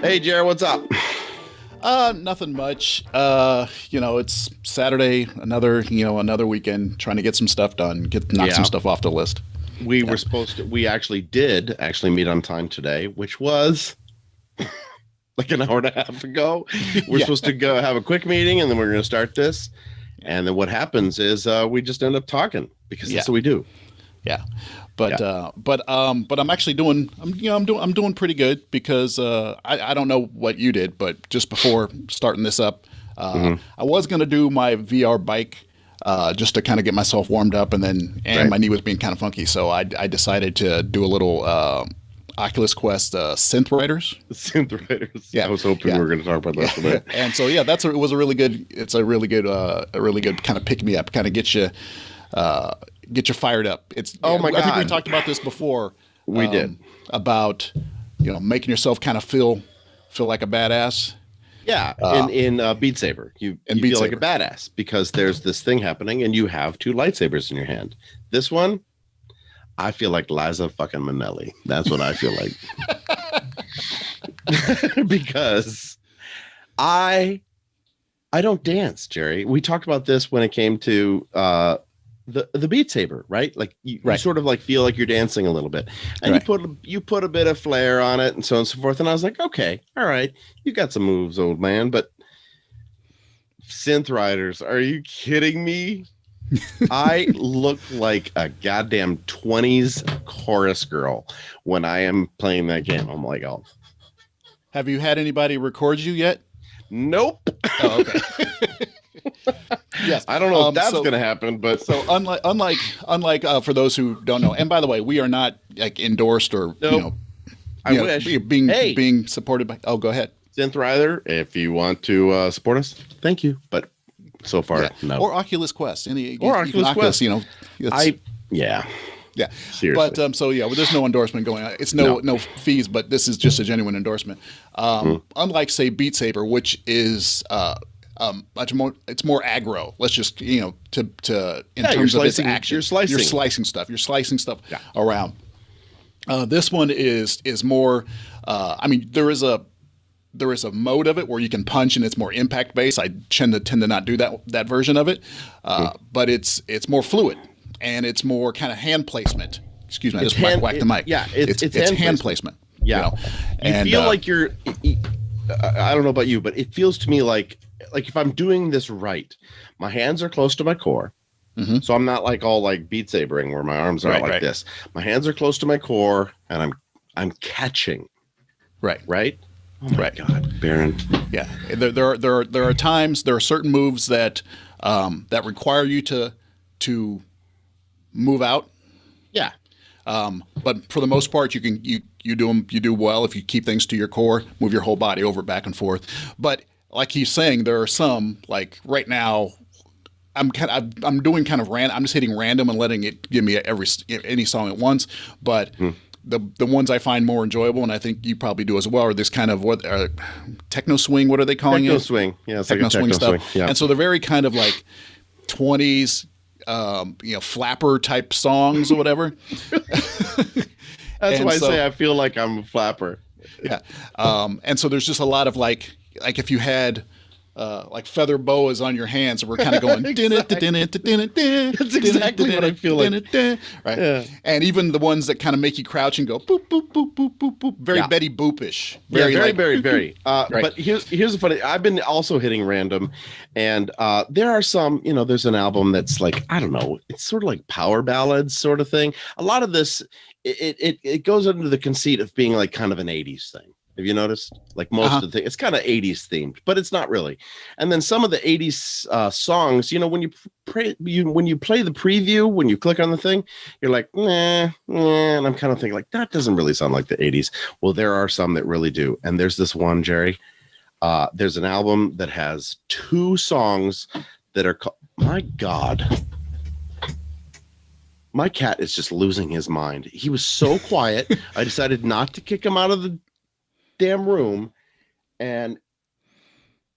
Hey, Jared, what's up? Nothing much. It's Saturday, another weekend, trying to get some stuff done, knock some Yeah, stuff off the list. Yeah. we actually did meet on time today, which was like an hour and a half ago. We're Yeah. supposed to go have a quick meeting and then we're going to start this. And then what happens is we just end up talking because Yeah. that's what we do. Yeah. Yeah. But I'm actually I'm doing pretty good because I don't know what you did, but just before starting this up, I was gonna do my VR bike just to kind of get myself warmed up, and Right. my knee was being kind of funky, so I decided to do a little Oculus Quest synth riders. Synth writers. Yeah. I was hoping Yeah. we were going to talk about that today. And so yeah, it was a really good. It's a really good kind of pick me up, kind of get you fired up. Oh my I think we God. talked about this before. We did. About making yourself kind of feel like a badass. Yeah, in Beat Saber, you In Beat feel like a Saber. badass because there's this thing happening and you have two lightsabers in your hand. This one, I feel like Liza fucking Minnelli. That's what I feel like. Because I don't dance, Jerry. We talked about this when it came to the Beat Saber, right? Like you Right. sort of like feel like you're dancing a little bit, and Right. you put a bit of flair on it, and so on and so forth. And I was like, okay, all right, you got some moves, old man. But synth riders, are you kidding me? I look like a goddamn 20s chorus girl when I am playing that game. I'm like, oh, Have you had anybody record you yet? nope. Oh, okay. Yes. I don't know if that's so- gonna happen, but So unlike for those who don't know, and by the way, we are not like endorsed or Nope. I wish. being Hey. being supported by. Oh, go ahead. synth rider, if you want to support us, thank you. But so far, Yeah. no. Or Oculus Quest. Oculus Quest. It's- Yeah, yeah. seriously. But so yeah, well, there's no endorsement going on. It's No. no fees, but this is just a genuine endorsement. Unlike say Beat Saber, which is much more, it's more aggro. Let's just in Yeah, terms you're of its slicing- action, you're slicing. You're slicing stuff Yeah. around. This one is more. I mean, there is a mode of it where you can punch and it's more impact based. I tend to not do that version of it, but it's more fluid and it's more kind of hand placement. Excuse me, I It's just whacked the mic. yeah, it's hand hand placement. yeah. You And feel like you're. I don't know about you, but it feels to me like if I'm doing this right, my hands are close to my core. Mhm. So I'm not like all like Beat Sabering where my arms are Right, like right. this. My hands are close to my core, and I'm catching. right. Right. Oh my Right. God, Baron. Yeah, there are times, there are certain moves that that require you to move out. Yeah. But for the most part, you do well if you keep things to your core, move your whole body over back and forth. But like he's saying, there are some like right now. I'm doing kind of random. I'm just hitting random and letting it give me any song at once. But the ones I find more enjoyable, and I think you probably do as well, are this kind of techno swing. What are they calling Techno it? swing. Yeah, it's Techno like a swing techno stuff. swing. Yeah. And so they're very kind of like 20s, flapper type songs or whatever. That's and why I so- say I feel like I'm a flapper. Yeah. And so there's just a lot of like if you had like feather boas on your hands, and we're kind of going. That's exactly what I feel like. Right. Yeah. And even the ones that kind of make you crouch and go boop boop boop boop boop boop. Very Yeah. Betty Boopish. Very, like, very. Right. But here's the funny. I've been also hitting random, and there are some. There's an album that's like I don't know. It's sort of like power ballads sort of thing. A lot of this, it goes under the conceit of being like kind of an '80s thing. Have you noticed? Like most of the thing, it's kind of '80s themed, but it's not really. And then some of the '80s songs, when you when you play the preview, when you click on the thing, you're like, nah, and I'm kind of thinking like that doesn't really sound like the '80s. Well, there are some that really do, and there's this one, Jerry. There's an album that has two songs that are my God. My cat is just losing his mind. He was so quiet. I decided not to kick him out of the damn room, and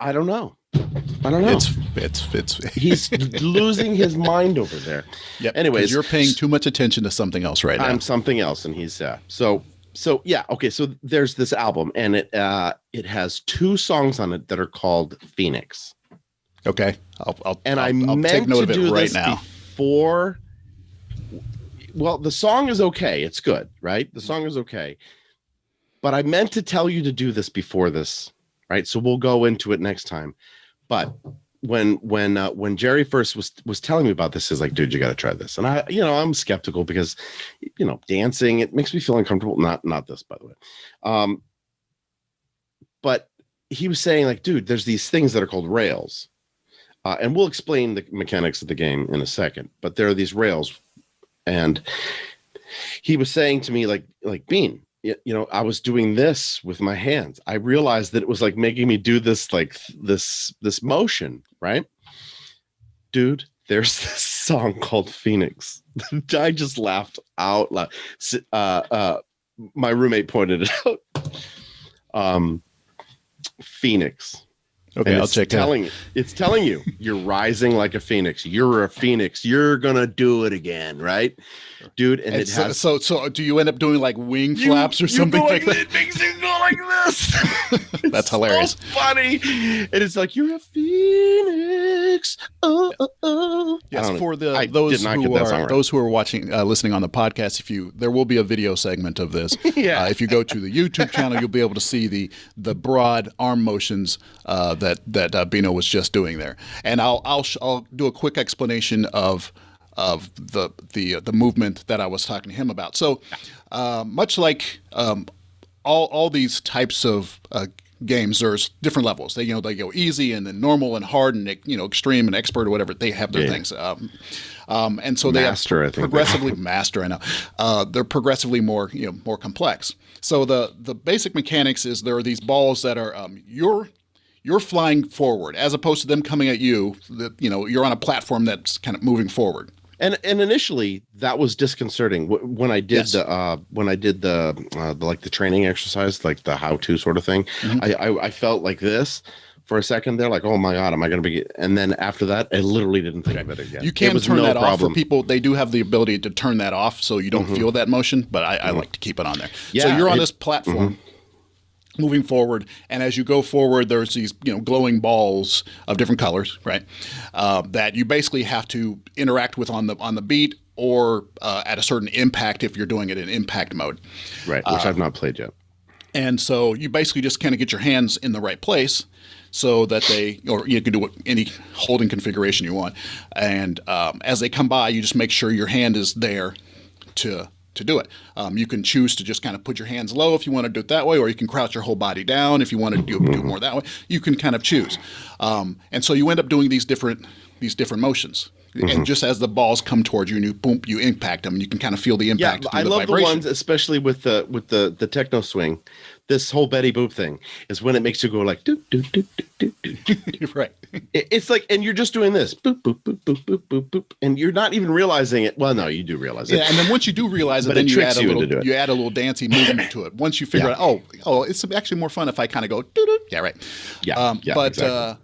I don't know. It's He's losing his mind over there. Yep. Anyways, you're paying too much attention to something else right now. I'm something else, and he's so So yeah, okay. So there's this album, and it has 2 songs on it that are called Phoenix. Okay, I I'll take meant note to of it do right this now. before. Well, the song is okay. It's good, right? The song is okay. But I meant to tell you to do this before this, right? So we'll go into it next time. But when Jerry first was telling me about this, he's like, dude, you got to try this. And I'm skeptical because, dancing, it makes me feel uncomfortable. Not this, by the way. But he was saying, like, dude, there's these things that are called rails. And we'll explain the mechanics of the game in a second. But there are these rails. And he was saying to me, like Bean, I was doing this with my hands. I realized that it was like making me do this, like this motion, right? Dude, there's this song called Phoenix. I just laughed out loud. My roommate pointed it out. Phoenix. Okay, I'll check it. It's telling you you're rising like a phoenix. You're a phoenix. You're gonna do it again, right, dude? And it has so do you end up doing like wing flaps or something like that? It makes you go like this. That's hilarious. So funny. And it's like you're a phoenix. Oh. Yes, for those who are watching, listening on the podcast, there will be a video segment of this. Yeah. If you go to the YouTube channel, you'll be able to see the broad arm motions that Bino was just doing there. And I'll do a quick explanation of the movement that I was talking to him about. So much like all these types of games, there's different levels. They go easy and then normal and hard and extreme and expert or whatever. They have their things. And so master, they have progressively master. I know they're progressively more more complex. So the basic mechanics is there are these balls that are you're flying forward as opposed to them coming at you. You're on a platform that's kind of moving forward. And initially that was disconcerting when I did the training exercise, like the how-to sort of thing. Mm-hmm. I felt like this for a second there, like, oh my God, am I going to be? And then after that, I literally didn't think of it again. You can turn that off for people. They do have the ability to turn that off so you don't feel that motion, but I like to keep it on there. Yeah, so you're on this platform. Moving forward, and as you go forward, there's these glowing balls of different colors, right? That you basically have to interact with on the beat or at a certain impact if you're doing it in impact mode, right? Which I've not played yet. And so you basically just kind of get your hands in the right place so that or you can do any holding configuration you want, and as they come by, you just make sure your hand is there to do it. You can choose to just kind of put your hands low if you want to do it that way, or you can crouch your whole body down if you want to do more that way. You can kind of choose. And so you end up doing these different motions. And just as the balls come towards you and you impact them, and you can kind of feel the impact. Yeah, I love the ones, especially with the techno swing. This whole Betty Boop thing is when it makes you go like do do do do do do. Right. It's like, and you're just doing this boop boop boop boop boop boop boop, and you're not even realizing it. Well, no, you do realize it. Yeah, and then once you do realize it, then you add a little dancey movement to it. Once you figure out, oh, it's actually more fun if I kind of go doo doo. Yeah, right. Yeah. But exactly.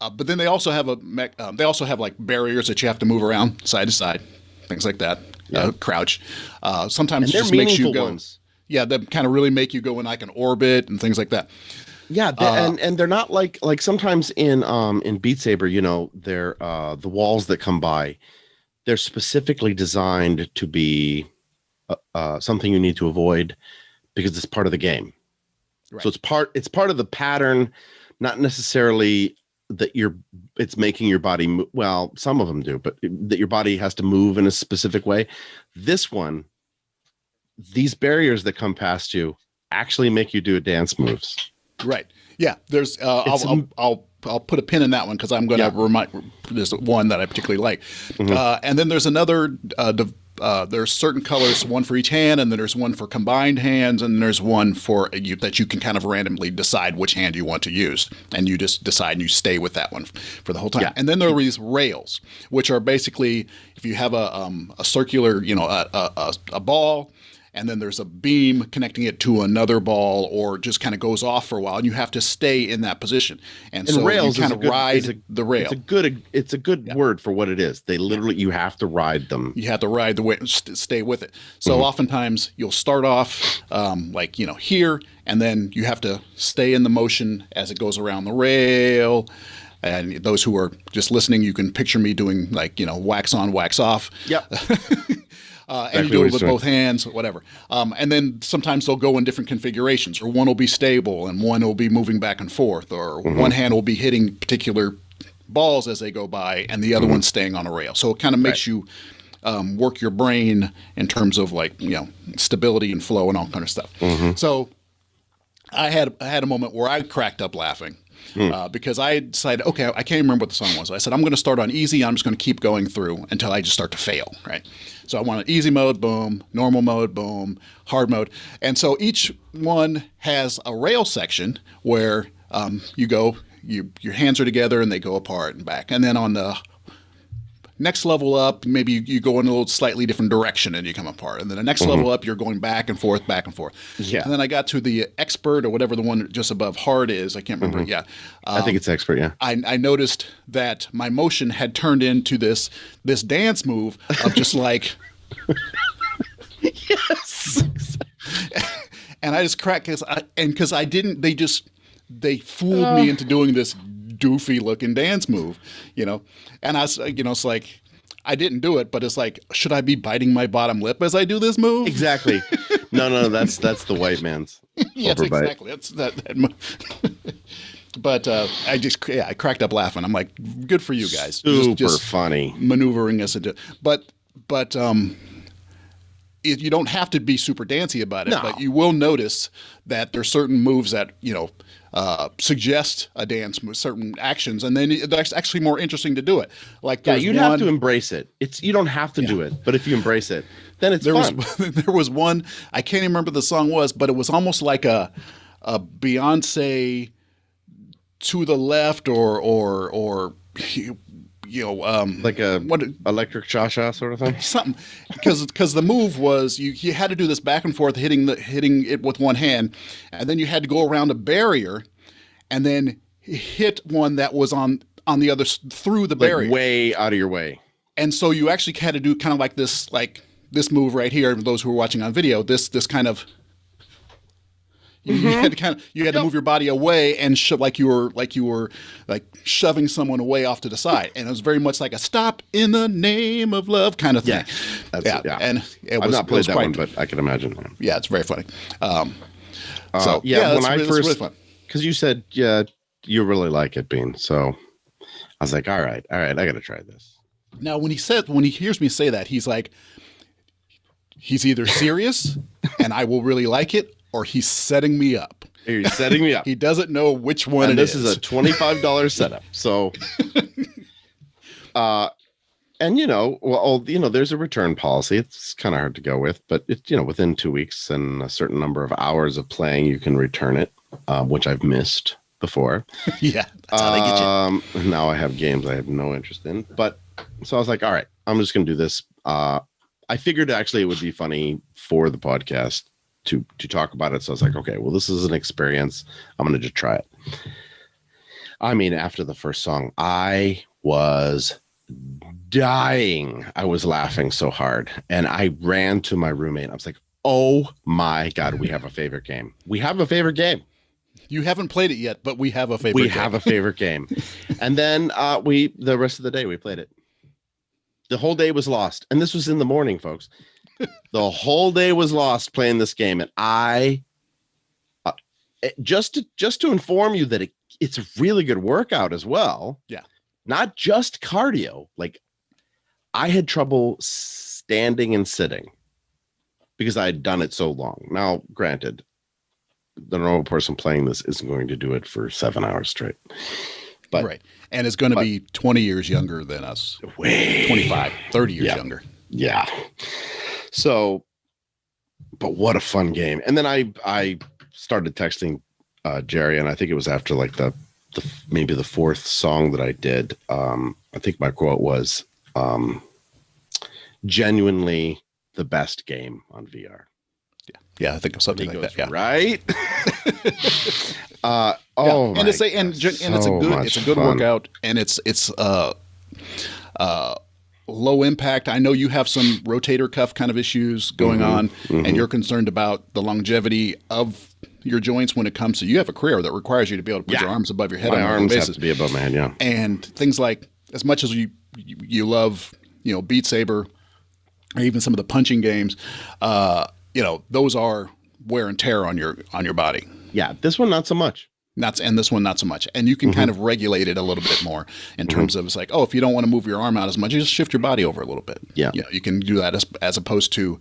But then they also have like barriers that you have to move around side to side, things like that. Crouch. Sometimes it just makes you go. Ones. Yeah, that kind of really make you go in like an orbit and things like that. Yeah, and they're not like sometimes in Beat Saber, they're the walls that come by, they're specifically designed to be something you need to avoid because it's part of the game. Right. So it's part of the pattern, not necessarily that it's making your body move. Well, some of them do, but that your body has to move in a specific way. This one, these barriers that come past you actually make you do dance moves. Right. Yeah. There's. I'll put a pin in that one because I'm going to remind. There's one that I particularly like, and then there's another. There's certain colors, one for each hand, and then there's one for combined hands, and there's one for that you can kind of randomly decide which hand you want to use, and you just decide and you stay with that one for the whole time. Yeah. And then there are these rails, which are basically if you have a circular, a ball. and then there's a beam connecting it to another ball, or just kind of goes off for a while, and you have to stay in that position. And so rails you kind of ride the rail. It's a good word for what it is. They literally, you have to ride them. You have to ride the way, stay with it. So oftentimes you'll start off like, here, and then you have to stay in the motion as it goes around the rail. And those who are just listening, you can picture me doing like, wax on, wax off. Yep. And you do it with both hands, whatever. And then sometimes they'll go in different configurations, or one will be stable and one will be moving back and forth, or one hand will be hitting particular balls as they go by and the other one's staying on a rail. So it kind of makes you work your brain in terms of like, stability and flow and all kind of stuff. So I had a moment where I cracked up laughing. Because I decided, okay, I can't remember what the song was. I said, I'm going to start on easy. I'm just going to keep going through until I just start to fail, right? So I wanted easy mode, boom, normal mode, boom, hard mode. And so each one has a rail section where you go, your hands are together and they go apart and back. And then on the next level up, maybe you go in a little slightly different direction and you come apart. And then the next level up, you're going back and forth, back and forth. Yeah. And then I got to the expert, or whatever the one just above hard is. I can't remember. Yeah. I think it's expert. Yeah. I noticed that my motion had turned into this dance move of just like, yes. and I just cracked because I didn't, they fooled me into doing this doofy looking dance move, and I was, it's like, I didn't do it, but it's like, should I be biting my bottom lip as I do this move? Exactly. No, that's the white man's. Yes, overbite. Exactly. That's that. But I cracked up laughing. I'm like, good for you guys. Super funny. Maneuvering us into, but you don't have to be super dancey about it, but you will notice that there's certain moves that, suggest a dance move, certain actions, and then it's actually more interesting to do it. Like, you'd have to embrace it. You don't have to do it, but if you embrace it, then it's fun. There was one, I can't even remember the song was, but it was almost like a Beyonce to the left, or like a electric cha-cha sort of thing. Something, because the move was you had to do this back and forth, hitting it with one hand, and then you had to go around a barrier, and then hit one that was on the other through the barrier, way out of your way. And so you actually had to do kind of like this move right here. Those who are watching on video, this kind of. You had to move your body away and like you were shoving someone away off to the side, and it was very much like a "stop in the name of love" kind of thing. Yeah. And I've not played that one, but I can imagine. Yeah, it's very funny. When I first, really fun. Because you said you really like it, Bean, so I was like, all right, I got to try this. Now, when he hears me say that, he's like, he's either serious and I will really like it, or he's setting me up. He's setting me up. He doesn't know which one and it is. This is a $25 setup. So, there's a return policy. It's kind of hard to go with, but it's, within 2 weeks and a certain number of hours of playing, you can return it, which I've missed before. Yeah, that's how they get you. Now I have games I have no interest in, but so I was like, all right, I'm just going to do this. I figured actually it would be funny for the podcast to talk about it. So I was like, okay, well, this is an experience. I'm going to just try it. I mean, after the first song, I was dying. I was laughing so hard. And I ran to my roommate. I was like, oh my God, we have a favorite game. We have a favorite game. You haven't played it yet, but we have a favorite game. We have a favorite game. And then the rest of the day we played it. The whole day was lost. And this was in the morning, folks. The whole day was lost playing this game, and I just to inform you that it's a really good workout as well. Yeah, not just cardio. Like, I had trouble standing and sitting because I had done it so long. Now, granted, the normal person playing this isn't going to do it for 7 hours straight. But, right, and it's going to be 20 years younger than us. 25, 30 years younger. Yeah. So, but what a fun game. And then I started texting Jerry, and I think it was after like the maybe the fourth song that I did. I think my quote was genuinely the best game on VR. Yeah, I think of something He like goes, that. Yeah. right. Yeah. My And it's so it's a good fun. workout, and it's low impact. I know you have some rotator cuff kind of issues going on, and you're concerned about the longevity of your joints when it comes to, you have a career that requires you to be able to put your arms above your head My on a regular arms basis. have to be above my head. Yeah. And things like, as much as you love, Beat Saber, or even some of the punching games, those are wear and tear on your body. Yeah. This one, not so much. And this one not so much. And you can kind of regulate it a little bit more in terms of, it's like, oh, if you don't want to move your arm out as much, you just shift your body over a little bit. Yeah. You can do that as opposed to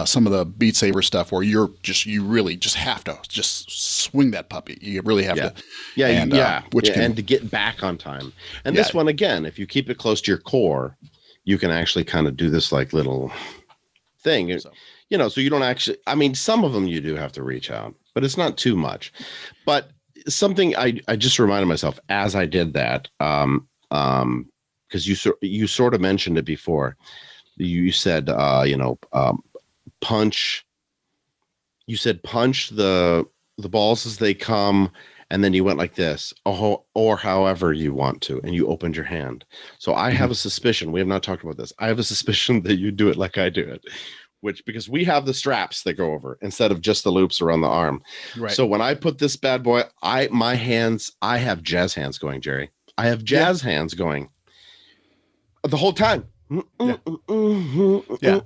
some of the Beat Saber stuff where you really just have to just swing that puppy. You really have to. Yeah. And, and to get back on time. And this one, again, if you keep it close to your core, you can actually kind of do this like little thing, so you don't actually, I mean, some of them you do have to reach out, but it's not too much. But something I just reminded myself as I did that, because you sort of mentioned it before. You said, punch. You said punch the balls as they come, and then you went like this, or however you want to, and you opened your hand. So I have a suspicion. We have not talked about this. I have a suspicion that you do it like I do it. Because we have the straps that go over instead of just the loops around the arm. Right. So when I put this bad boy, I have jazz hands going, Jerry. I have jazz hands going the whole time. Yeah.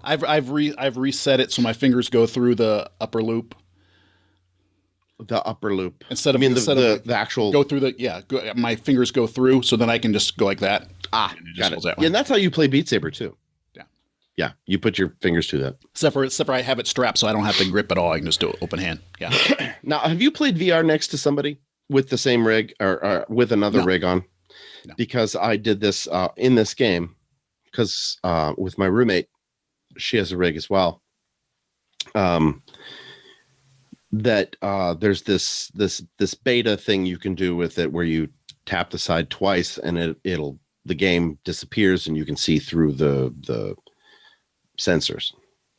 I've reset it so my fingers go through the upper loop. The upper loop. Instead of the actual go through my fingers go through, so then I can just go like that. Got it. Yeah, and that's how you play Beat Saber too. Yeah, you put your fingers to that. Except for I have it strapped so I don't have to grip at all. I can just do it open hand. Yeah. Now, have you played VR next to somebody with the same rig or with another rig on? No. Because I did this in this game because with my roommate, she has a rig as well. There's this beta thing you can do with it where you tap the side twice and the game disappears and you can see through the sensors.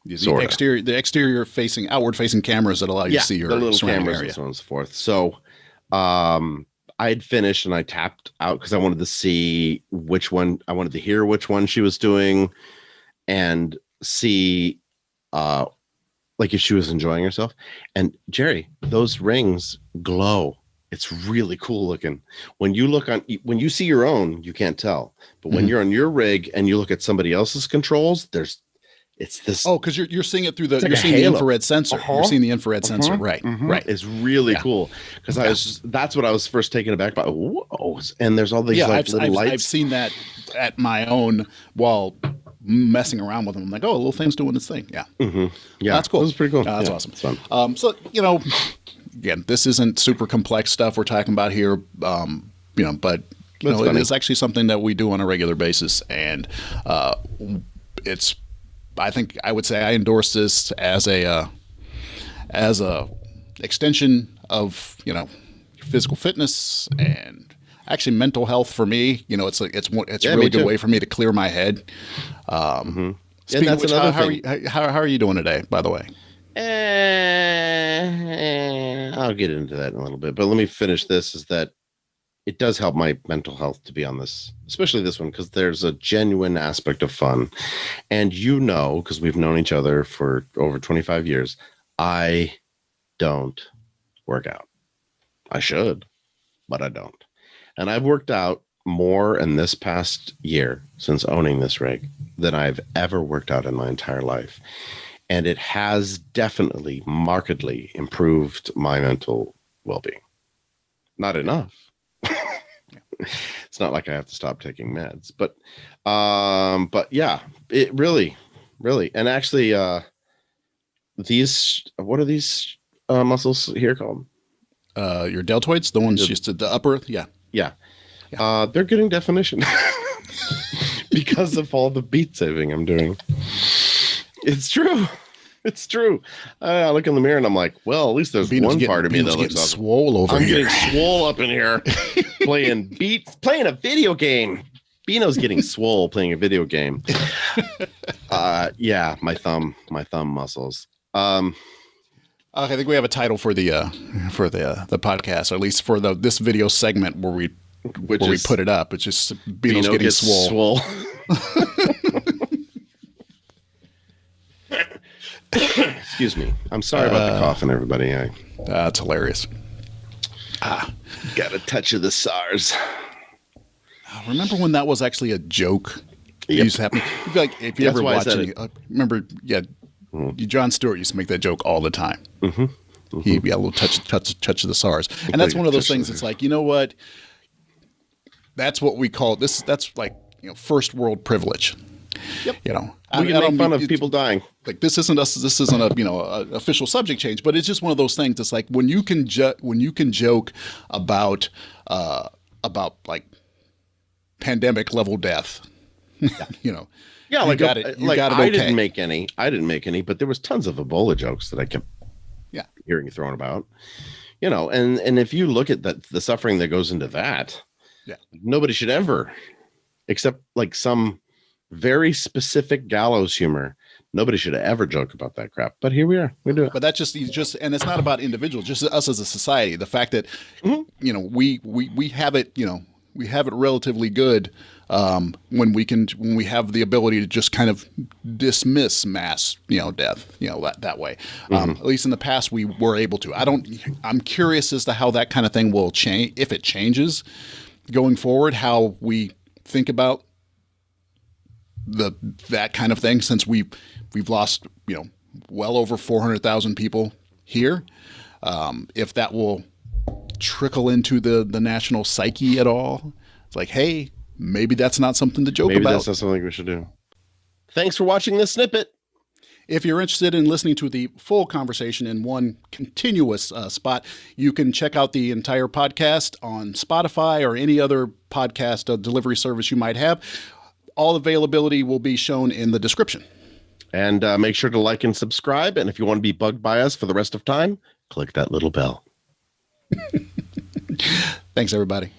The exterior facing, outward facing cameras that allow you to see your the little cameras area. and so on and so forth. So I had finished and I tapped out because I wanted to see which one, I wanted to hear which one she was doing and see like if she was enjoying herself. And Jerry, those rings glow. It's really cool looking. When you see your own, you can't tell. But when you're on your rig and you look at somebody else's controls, it's this. Oh, because you're seeing it through the the infrared sensor. You're seeing the infrared sensor, right? Right. It's really cool because that's what I was first taken aback by. Whoa! And there's all these little lights. I've seen that at my own while messing around with them. I'm like, oh, a little thing's doing this thing. Yeah. Yeah, that's cool. That's pretty cool. That's awesome. It's fun. So again, this isn't super complex stuff we're talking about here. But it's actually something that we do on a regular basis, and it's. I think I would say I endorse this as a extension of physical fitness and actually mental health for me. It's a really good way for me to clear my head. And that's which, another how thing. How are you doing today, by the way? I'll get into that in a little bit, but let me finish this. Is that it does help my mental health to be on this, especially this one, because there's a genuine aspect of fun. And because we've known each other for over 25 years, I don't work out. I should, but I don't. And I've worked out more in this past year since owning this rig than I've ever worked out in my entire life. And it has definitely markedly improved my mental well-being. Not enough. It's not like I have to stop taking meds, but yeah, it really, and actually, what are these muscles here called? Your deltoids, the ones just at the upper, yeah. They're getting definition because of all the beat saving I'm doing. It's true. It's true. I look in the mirror and I'm like, well, at least there's one part of me that looks awesome. Swole over here. I'm getting swole up in here playing a video game. Bino's getting swole playing a video game. Yeah, my thumb muscles. Okay, I think we have a title for the podcast, or at least for this video segment where we put it up. It's just Bino's getting swole. Excuse me. I'm sorry about the coughing, everybody. That's hilarious. Got a touch of the SARS. Remember when that was actually a joke? Yep. It used to happen. If you ever watch any, remember, Jon Stewart used to make that joke all the time. Mm-hmm. Mm-hmm. He got a little touch of the SARS, and that's one of those things. It's like, you know what? That's what we call this. That's like, first world privilege. Yep. We can make fun of people dying. Like this isn't a official subject change, but it's just one of those things. It's like when you can joke about like pandemic level death. Yeah, like got it. Like got it. I didn't make any, but there was tons of Ebola jokes that I kept hearing thrown about. And if you look at the suffering that goes into that, nobody should ever, except like some very specific gallows humor. Nobody should ever joke about that crap. But here we are. We do it. But that's just, and it's not about individuals, just us as a society. The fact that, we have it, we have it relatively good when we have the ability to just kind of dismiss mass, death, that way. At least in the past, we were able to. I'm curious as to how that kind of thing will change, if it changes going forward, how we think about that kind of thing, since we've lost, well over 400,000 people here. If that will trickle into the national psyche at all. It's like, hey, maybe that's not something to joke about. Maybe that's not something we should do. Thanks for watching this snippet. If you're interested in listening to the full conversation in one continuous spot, you can check out the entire podcast on Spotify or any other podcast delivery service you might have. All availability will be shown in the description. And make sure to like and subscribe. And if you want to be bugged by us for the rest of time, click that little bell. Thanks, everybody.